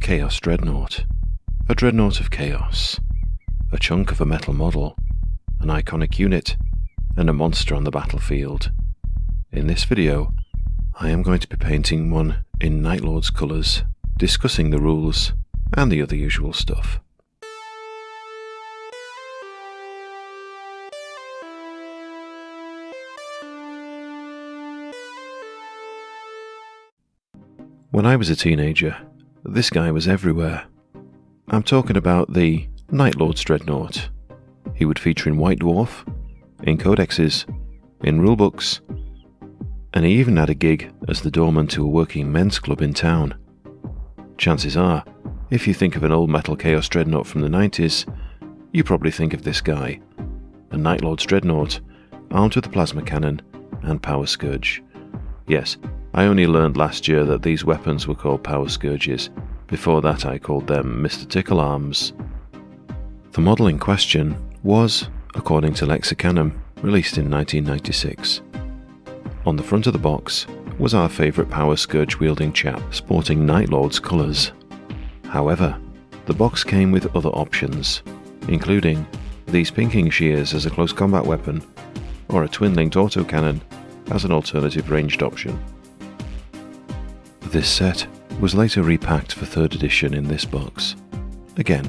Chaos Dreadnought, a dreadnought of chaos, a chunk of a metal model, an iconic unit, and a monster on the battlefield. In this video, I am going to be painting one in Night Lord's colours, discussing the rules and the other usual stuff. When I was a teenager, this guy was everywhere. I'm talking about the Night Lord's Dreadnought. He would feature in White Dwarf, in codexes, in rulebooks, and he even had a gig as the doorman to a working men's club in town. Chances are, if you think of an old metal Chaos Dreadnought from the 90s, you probably think of this guy, a Night Lord's Dreadnought, armed with a plasma cannon and power scourge. Yes, I only learned last year that these weapons were called power scourges. Before that I called them Mr Tickle arms. The model in question was, according to Lexicanum, released in 1996. On the front of the box was our favourite power scourge wielding chap sporting Night Lord's colours. However, the box came with other options, including these pinking shears as a close combat weapon, or a twin-linked autocannon as an alternative ranged option. This set was later repacked for 3rd edition in this box, again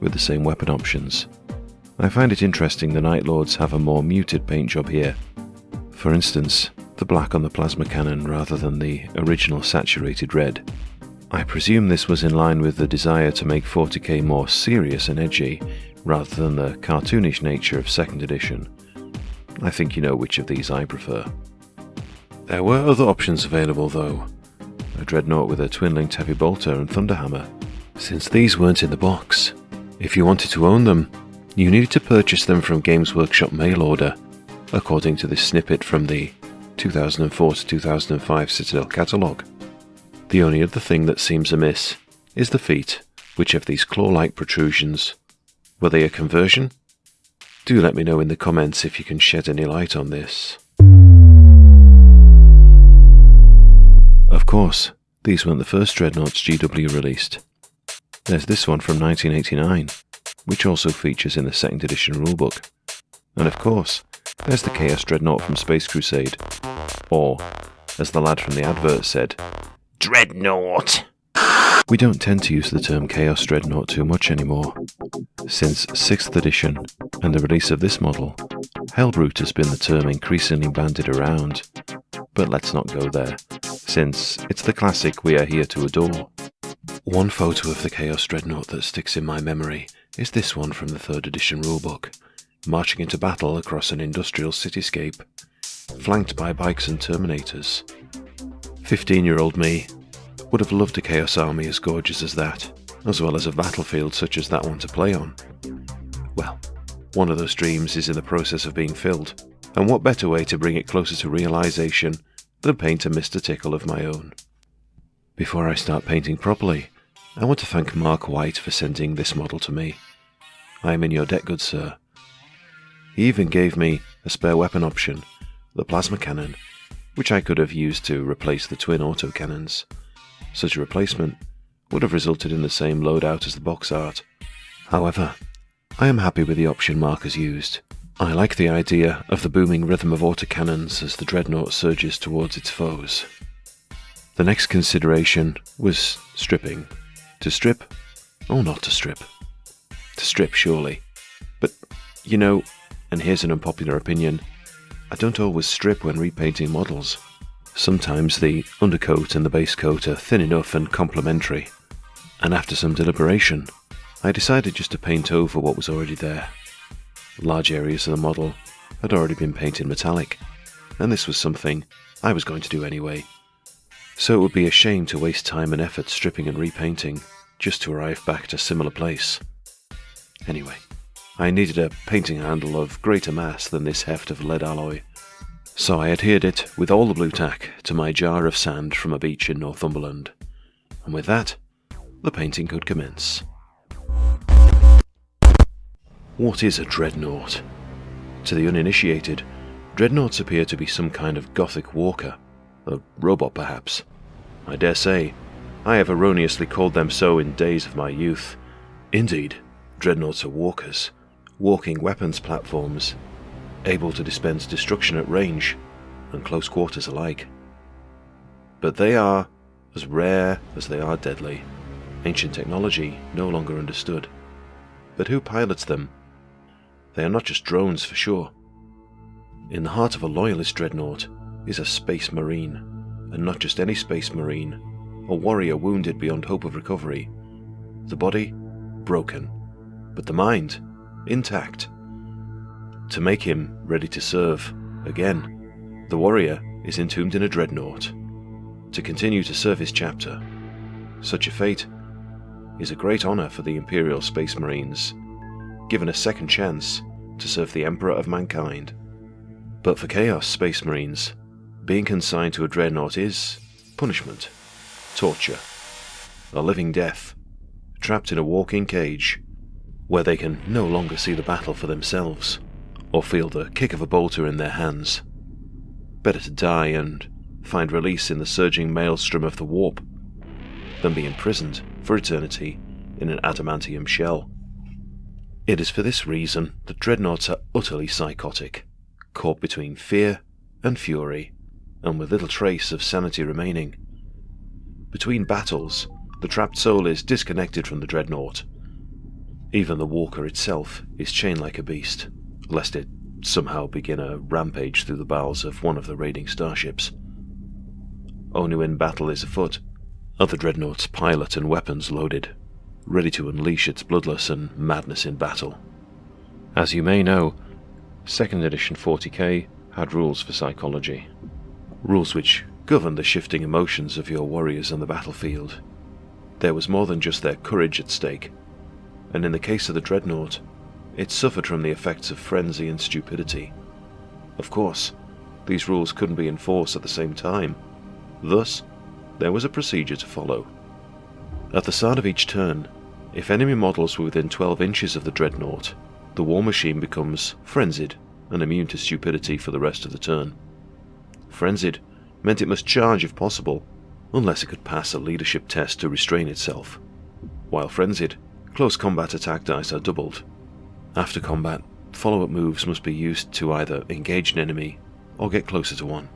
with the same weapon options. I find it interesting the Night Lords have a more muted paint job here. For instance, the black on the plasma cannon rather than the original saturated red. I presume this was in line with the desire to make 40k more serious and edgy, rather than the cartoonish nature of 2nd edition. I think you know which of these I prefer. There were other options available though. A dreadnought with a twin-linked heavy bolter and thunderhammer. Since these weren't in the box, if you wanted to own them, you needed to purchase them from Games Workshop mail order, according to this snippet from the 2004 to 2005 Citadel catalogue. The only other thing that seems amiss is the feet, which have these claw-like protrusions. Were they a conversion? Do let me know in the comments if you can shed any light on this. Of course, these weren't the first dreadnoughts GW released. There's this one from 1989, which also features in the 2nd edition rulebook. And of course, there's the Chaos Dreadnought from Space Crusade, or, as the lad from the advert said, Dreadnought! We don't tend to use the term Chaos Dreadnought too much anymore. Since 6th edition and the release of this model, Hellbrute has been the term increasingly bandied around. But let's not go there, since it's the classic we are here to adore. One photo of the Chaos Dreadnought that sticks in my memory is this one from the 3rd edition rulebook, marching into battle across an industrial cityscape, flanked by bikes and Terminators. 15-year-old me would have loved a Chaos army as gorgeous as that, as well as a battlefield such as that one to play on. Well, one of those dreams is in the process of being filled, and what better way to bring it closer to realisation than paint a Mr Tickle of my own. Before I start painting properly, I want to thank Mark White for sending this model to me. I am in your debt, good sir. He even gave me a spare weapon option, the plasma cannon, which I could have used to replace the twin autocannons. Such a replacement would have resulted in the same loadout as the box art. However, I am happy with the option Mark has used. I like the idea of the booming rhythm of autocannons as the dreadnought surges towards its foes. The next consideration was stripping. To strip, or not to strip? To strip, surely. But, you know, and here's an unpopular opinion, I don't always strip when repainting models. Sometimes the undercoat and the base coat are thin enough and complementary, and after some deliberation, I decided just to paint over what was already there. Large areas of the model had already been painted metallic, and this was something I was going to do anyway. So it would be a shame to waste time and effort stripping and repainting just to arrive back at a similar place. Anyway, I needed a painting handle of greater mass than this heft of lead alloy, so I adhered it with all the blue tack to my jar of sand from a beach in Northumberland, and with that, the painting could commence. What is a dreadnought? To the uninitiated, dreadnoughts appear to be some kind of gothic walker, a robot perhaps. I dare say, I have erroneously called them so in days of my youth. Indeed, dreadnoughts are walkers, walking weapons platforms, able to dispense destruction at range and close quarters alike. But they are as rare as they are deadly. Ancient technology no longer understood. But who pilots them? They are not just drones for sure. In the heart of a loyalist dreadnought is a space marine, and not just any space marine, a warrior wounded beyond hope of recovery. The body, broken, but the mind, intact. To make him ready to serve again, the warrior is entombed in a dreadnought, to continue to serve his chapter. Such a fate is a great honor for the Imperial Space Marines, given a second chance to serve the Emperor of mankind. But for Chaos Space Marines, being consigned to a dreadnought is punishment, torture, a living death, trapped in a walking cage, where they can no longer see the battle for themselves, or feel the kick of a bolter in their hands. Better to die and find release in the surging maelstrom of the warp, than be imprisoned for eternity in an adamantium shell. It is for this reason that dreadnoughts are utterly psychotic, caught between fear and fury, and with little trace of sanity remaining. Between battles, the trapped soul is disconnected from the dreadnought. Even the walker itself is chained like a beast, lest it somehow begin a rampage through the bowels of one of the raiding starships. Only when battle is afoot are the dreadnought's pilot and weapons loaded, ready to unleash its bloodlust and madness in battle. As you may know, 2nd edition 40k had rules for psychology. Rules which govern the shifting emotions of your warriors on the battlefield. There was more than just their courage at stake, and in the case of the dreadnought, it suffered from the effects of frenzy and stupidity. Of course, these rules couldn't be enforced at the same time. Thus, there was a procedure to follow. At the start of each turn, if enemy models were within 12 inches of the dreadnought, the war machine becomes frenzied and immune to stupidity for the rest of the turn. Frenzied meant it must charge if possible, unless it could pass a leadership test to restrain itself. While frenzied, close combat attack dice are doubled. After combat, follow-up moves must be used to either engage an enemy or get closer to one.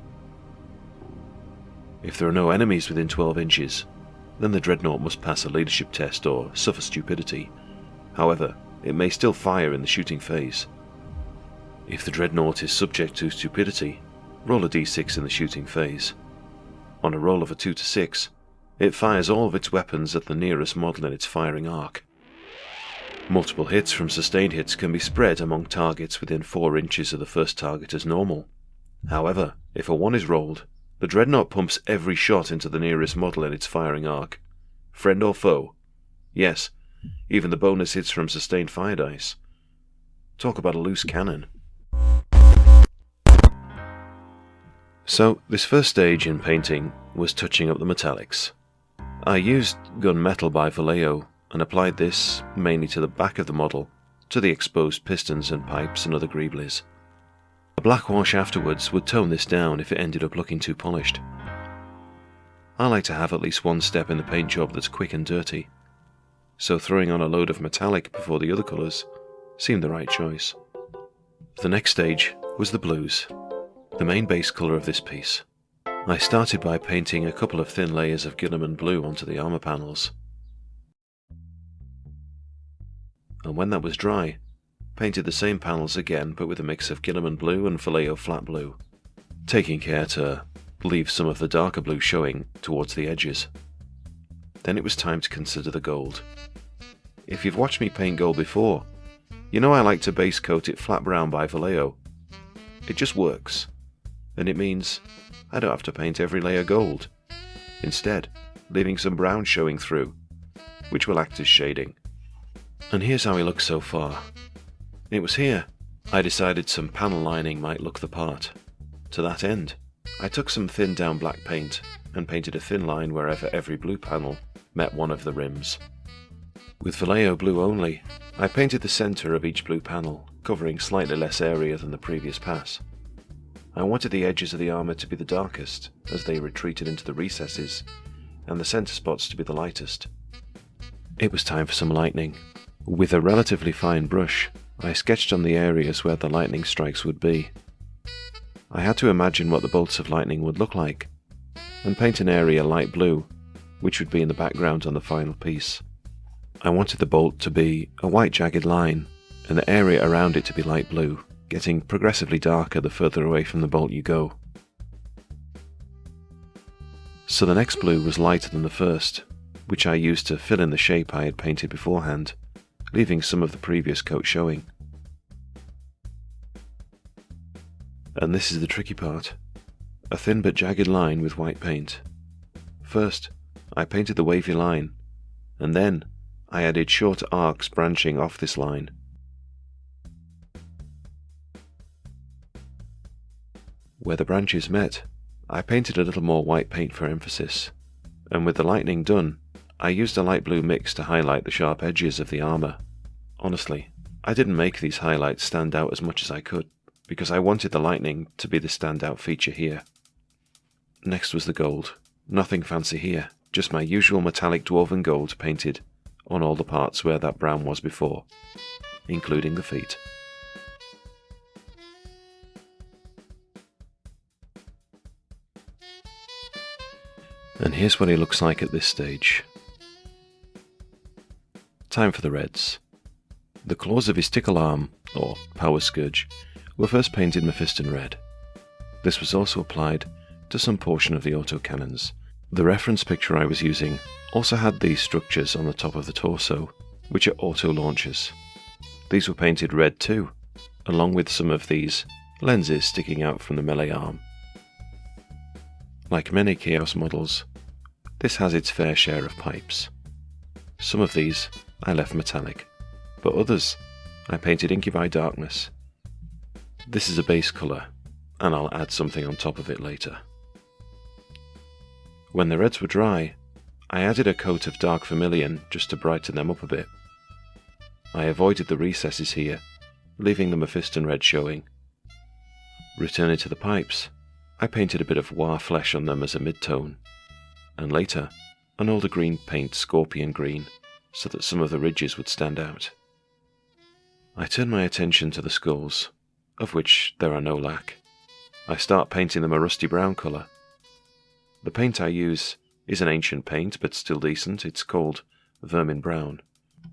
If there are no enemies within 12 inches, then the dreadnought must pass a leadership test or suffer stupidity. However, it may still fire in the shooting phase. If the dreadnought is subject to stupidity, roll a d6 in the shooting phase. On a roll of a 2 to 6, it fires all of its weapons at the nearest model in its firing arc. Multiple hits from sustained hits can be spread among targets within 4 inches of the first target as normal. However, if a 1 is rolled, the dreadnought pumps every shot into the nearest model in its firing arc. Friend or foe? Yes, even the bonus hits from sustained fire dice. Talk about a loose cannon. So, this first stage in painting was touching up the metallics. I used gunmetal by Vallejo and applied this mainly to the back of the model, to the exposed pistons and pipes and other greeblies. A black wash afterwards would tone this down if it ended up looking too polished. I like to have at least one step in the paint job that's quick and dirty, so throwing on a load of metallic before the other colours seemed the right choice. The next stage was the blues, the main base colour of this piece. I started by painting a couple of thin layers of Guilliman blue onto the armour panels, and when that was dry, painted the same panels again but with a mix of Guilliman blue and Vallejo flat blue, taking care to leave some of the darker blue showing towards the edges. Then it was time to consider the gold. If you've watched me paint gold before, you know I like to base coat it flat brown by Vallejo. It just works, and it means I don't have to paint every layer gold, instead leaving some brown showing through, which will act as shading. And here's how he looks so far. It was here I decided some panel lining might look the part. To that end, I took some thin down black paint and painted a thin line wherever every blue panel met one of the rims. With Vallejo blue only, I painted the centre of each blue panel, covering slightly less area than the previous pass. I wanted the edges of the armour to be the darkest as they retreated into the recesses, and the centre spots to be the lightest. It was time for some lightning. With a relatively fine brush, I sketched on the areas where the lightning strikes would be. I had to imagine what the bolts of lightning would look like, and paint an area light blue, which would be in the background on the final piece. I wanted the bolt to be a white jagged line, and the area around it to be light blue, getting progressively darker the further away from the bolt you go. So the next blue was lighter than the first, which I used to fill in the shape I had painted beforehand, leaving some of the previous coat showing. And this is the tricky part. A thin but jagged line with white paint. First, I painted the wavy line, and then I added short arcs branching off this line. Where the branches met, I painted a little more white paint for emphasis, and with the lightning done, I used a light blue mix to highlight the sharp edges of the armour. Honestly, I didn't make these highlights stand out as much as I could, because I wanted the lightning to be the standout feature here. Next was the gold. Nothing fancy here, just my usual metallic dwarven gold painted on all the parts where that brown was before, including the feet. And here's what he looks like at this stage. Time for the reds. The claws of his tickle arm, or power scourge, were first painted Mephiston red. This was also applied to some portion of the autocannons. The reference picture I was using also had these structures on the top of the torso, which are auto-launchers. These were painted red too, along with some of these lenses sticking out from the melee arm. Like many Chaos models, this has its fair share of pipes. Some of these I left metallic, but others I painted Incubi Darkness. This is a base colour, and I'll add something on top of it later. When the reds were dry, I added a coat of dark vermilion just to brighten them up a bit. I avoided the recesses here, leaving the Mephiston red showing. Returning to the pipes, I painted a bit of War flesh on them as a mid-tone, and later an older green paint scorpion green so that some of the ridges would stand out. I turn my attention to the skulls, of which there are no lack. I start painting them a rusty brown colour. The paint I use is an ancient paint, but still decent. It's called Vermin Brown.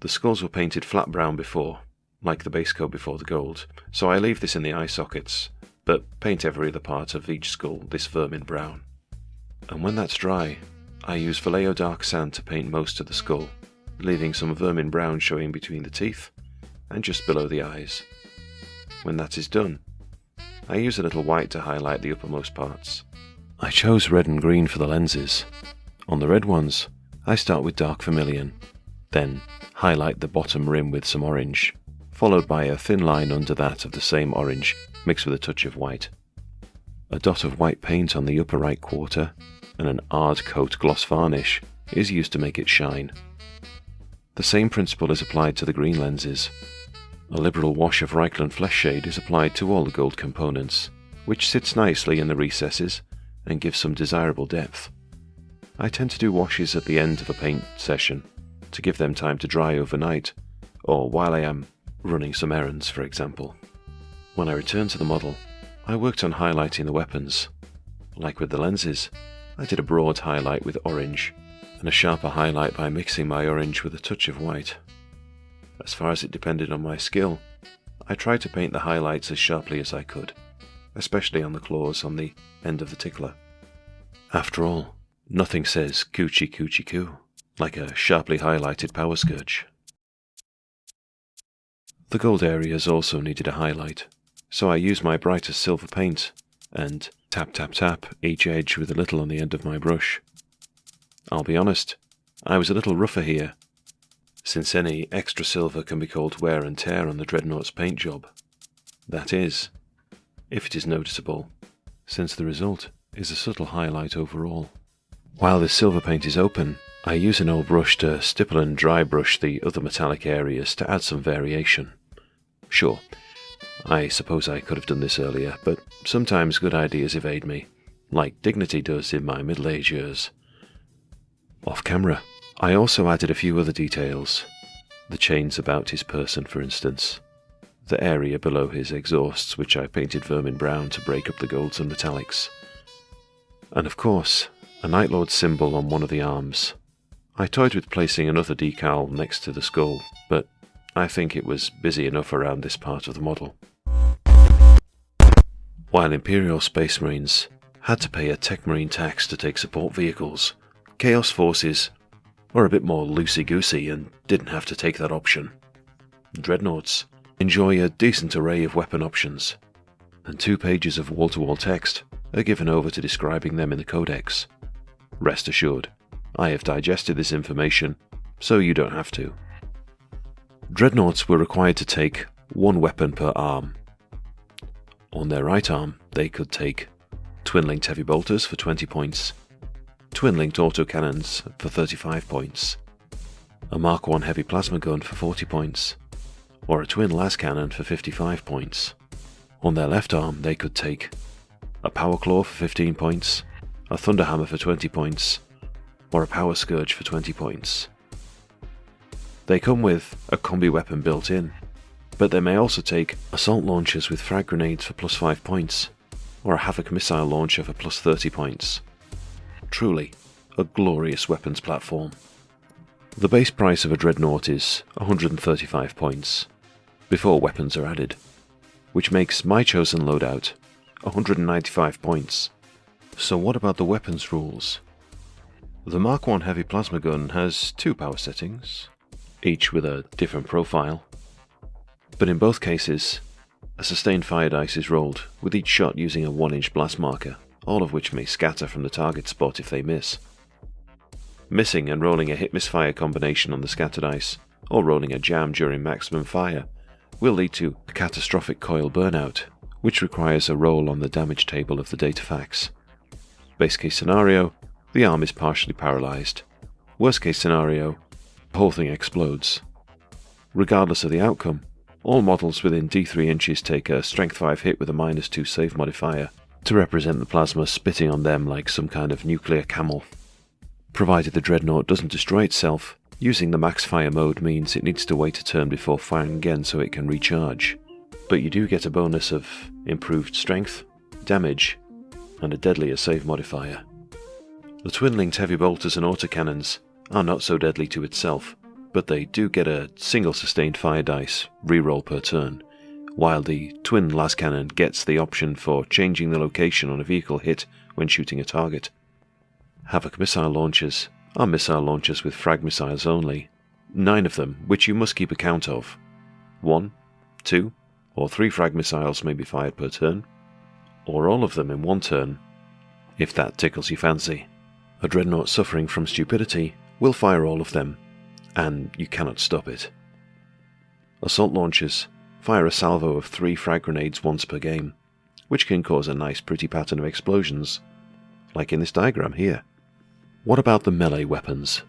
The skulls were painted flat brown before, like the base coat before the gold, so I leave this in the eye sockets, but paint every other part of each skull this Vermin Brown. And when that's dry, I use Vallejo Dark Sand to paint most of the skull, leaving some Vermin Brown showing between the teeth and just below the eyes. When that is done, I use a little white to highlight the uppermost parts. I chose red and green for the lenses. On the red ones, I start with dark vermilion, then highlight the bottom rim with some orange, followed by a thin line under that of the same orange mixed with a touch of white. A dot of white paint on the upper right quarter and an Ard Coat gloss varnish is used to make it shine. The same principle is applied to the green lenses. A liberal wash of Reichland Flesh Shade is applied to all the gold components, which sits nicely in the recesses and gives some desirable depth. I tend to do washes at the end of a paint session to give them time to dry overnight, or while I am running some errands, for example. When I returned to the model, I worked on highlighting the weapons. Like with the lenses, I did a broad highlight with orange, and a sharper highlight by mixing my orange with a touch of white. As far as it depended on my skill, I tried to paint the highlights as sharply as I could, especially on the claws on the end of the tickler. After all, nothing says coochie coochie coo like a sharply highlighted power scourge. The gold areas also needed a highlight, so I used my brightest silver paint and tap tap tap each edge with a little on the end of my brush. I'll be honest, I was a little rougher here, since any extra silver can be called wear and tear on the Dreadnought's paint job. That is, if it is noticeable, since the result is a subtle highlight overall. While this silver paint is open, I use an old brush to stipple and dry brush the other metallic areas to add some variation. Sure, I suppose I could have done this earlier, but sometimes good ideas evade me, like dignity does in my middle-aged years. Off camera, I also added a few other details. The chains about his person, for instance. The area below his exhausts, which I painted vermin brown to break up the golds and metallics. And of course, a Night Lord symbol on one of the arms. I toyed with placing another decal next to the skull, but I think it was busy enough around this part of the model. While Imperial Space Marines had to pay a Tech Marine tax to take support vehicles, Chaos Forces were a bit more loosey-goosey and didn't have to take that option. Dreadnoughts enjoy a decent array of weapon options, and 2 pages of wall-to-wall text are given over to describing them in the Codex. Rest assured, I have digested this information, so you don't have to. Dreadnoughts were required to take 1 weapon per arm. On their right arm, they could take twin-linked heavy bolters for 20 points, twin-linked autocannons for 35 points, a Mark I heavy plasma gun for 40 points, or a twin las cannon for 55 points. On their left arm, they could take a power claw for 15 points, a thunderhammer for 20 points, or a power scourge for 20 points. They come with a combi weapon built in, but they may also take assault launchers with frag grenades for plus 5 points, or a Havoc missile launcher for plus 30 points. Truly, a glorious weapons platform. The base price of a Dreadnought is 135 points, before weapons are added, which makes my chosen loadout 195 points. So what about the weapons rules? The Mark I heavy plasma gun has 2 power settings, each with a different profile, but in both cases, a sustained fire dice is rolled, with each shot using a 1-inch blast marker, all of which may scatter from the target spot if they miss. Missing and rolling a hit-miss-fire combination on the scatter dice, or rolling a jam during maximum fire, will lead to a catastrophic coil burnout, which requires a roll on the damage table of the data facts. Base case scenario, the arm is partially paralysed. Worst case scenario, the whole thing explodes. Regardless of the outcome, all models within D3 inches take a strength 5 hit with a -2 save modifier to represent the plasma spitting on them like some kind of nuclear camel. Provided the Dreadnought doesn't destroy itself, using the max fire mode means it needs to wait a turn before firing again so it can recharge. But you do get a bonus of improved strength, damage, and a deadlier save modifier. The twin-linked heavy bolters and autocannons are not so deadly to itself, but they do get a single sustained fire dice reroll per turn, while the twin las cannon gets the option for changing the location on a vehicle hit when shooting a target. Havoc missile launchers are missile launchers with frag missiles only, 9 of them which you must keep a count of. 1, 2, or 3 frag missiles may be fired per turn, or all of them in 1 turn, if that tickles your fancy. A Dreadnought suffering from stupidity will fire all of them, and you cannot stop it. Assault launchers fire a salvo of 3 frag grenades once per game, which can cause a nice pretty pattern of explosions, like in this diagram here. What about the melee weapons?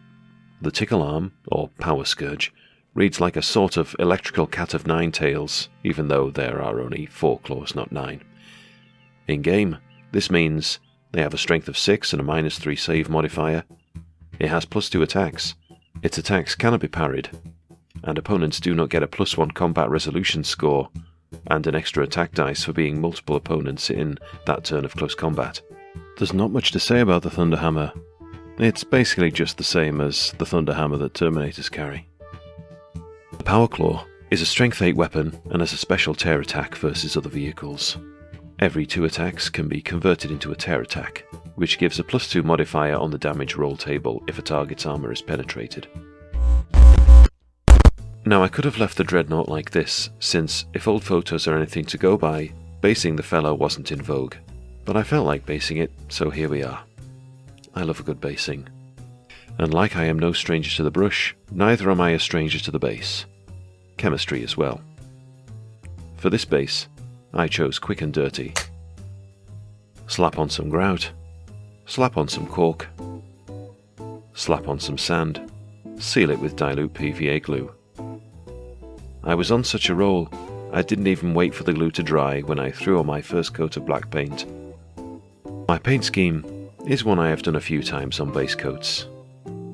The Tickle Arm, or Power Scourge, reads like a sort of electrical cat of 9 tails, even though there are only 4 claws, not 9. In game, this means they have a strength of 6 and a -3 save modifier. It has +2 attacks. Its attacks cannot be parried, and opponents do not get a +1 combat resolution score and an extra attack dice for being multiple opponents in that turn of close combat. There's not much to say about the Thunderhammer. It's basically just the same as the Thunderhammer that Terminators carry. The Power Claw is a strength 8 weapon and has a special tear attack versus other vehicles. Every 2 attacks can be converted into a tear attack, which gives a +2 modifier on the damage roll table if a target's armor is penetrated. Now I could have left the Dreadnought like this, since if old photos are anything to go by, basing the fellow wasn't in vogue. But I felt like basing it, so here we are. I love a good basing. And like I am no stranger to the brush, neither am I a stranger to the base. Chemistry as well. For this base, I chose quick and dirty. Slap on some grout, slap on some cork, slap on some sand, seal it with dilute PVA glue. I was on such a roll, I didn't even wait for the glue to dry when I threw on my first coat of black paint. My paint scheme is one I have done a few times on base coats.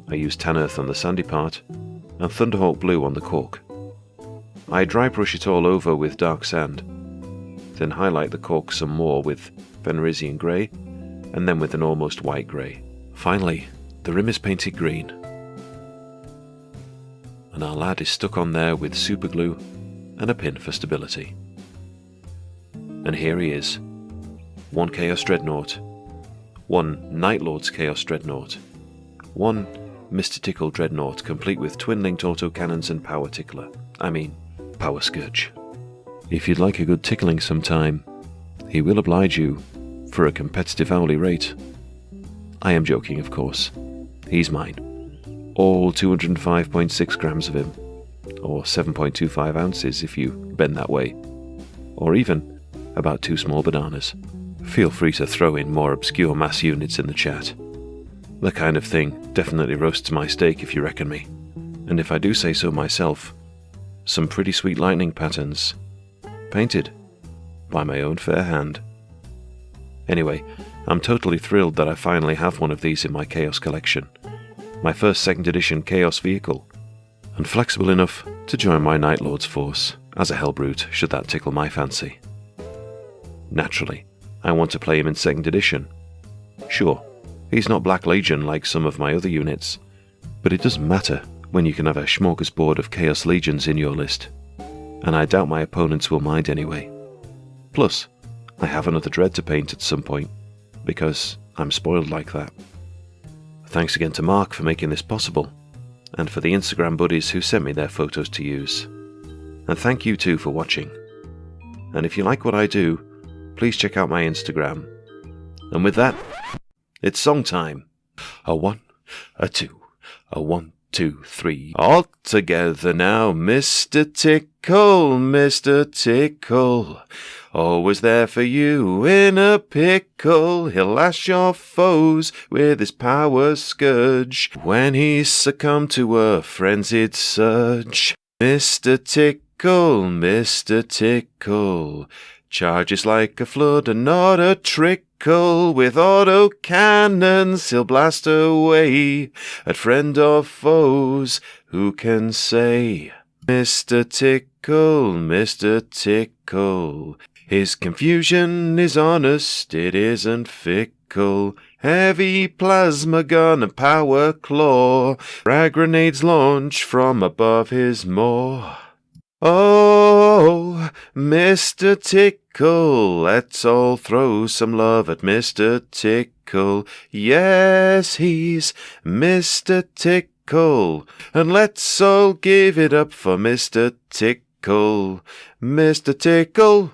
I use tan earth on the sandy part, and Thunderhawk blue on the cork. I dry brush it all over with dark sand, then highlight the cork some more with Fenrisian grey, and then with an almost white grey. Finally, the rim is painted green, and our lad is stuck on there with super glue and a pin for stability. And here he is, one Chaos Dreadnought, one Night Lord's Chaos Dreadnought, one Mr Tickle Dreadnought complete with twin-linked autocannons and power tickler. Power Scourge. If you'd like a good tickling sometime, he will oblige you for a competitive hourly rate. I am joking, of course. He's mine. All 205.6 grams of him, or 7.25 ounces if you bend that way, or even about 2 small bananas. Feel free to throw in more obscure mass units in the chat. The kind of thing definitely roasts my steak if you reckon me. And if I do say so myself, some pretty sweet lightning patterns, painted by my own fair hand. Anyway, I'm totally thrilled that I finally have one of these in my Chaos collection, my first 2nd edition Chaos vehicle, and flexible enough to join my Night Lord's force as a Hellbrute should that tickle my fancy. Naturally, I want to play him in 2nd edition. Sure, he's not Black Legion like some of my other units, but it doesn't matter when you can have a smorgasbord of Chaos Legions in your list, and I doubt my opponents will mind anyway. Plus, I have another Dread to paint at some point, because I'm spoiled like that. Thanks again to Mark for making this possible, and for the Instagram buddies who sent me their photos to use. And thank you too for watching. And if you like what I do, please check out my Instagram. And with that, it's song time. A 1, a 2, a 1, 2, 3. All together now, Mr. Tickle, Mr. Tickle. Always there for you in a pickle. He'll lash your foes with his power scourge when he's succumbed to a frenzied surge. Mr. Tickle, Mr. Tickle. Charges like a flood and not a trickle. With auto cannons he'll blast away at friend or foes. Who can say? Mr. Tickle, Mr. Tickle. His confusion is honest, it isn't fickle. Heavy plasma gun and power claw. Frag grenades launch from above his maw. Oh, Mr. Tickle, let's all throw some love at Mr. Tickle. Yes, he's Mr. Tickle, and let's all give it up for Mr. Tickle. Mr. Tickle,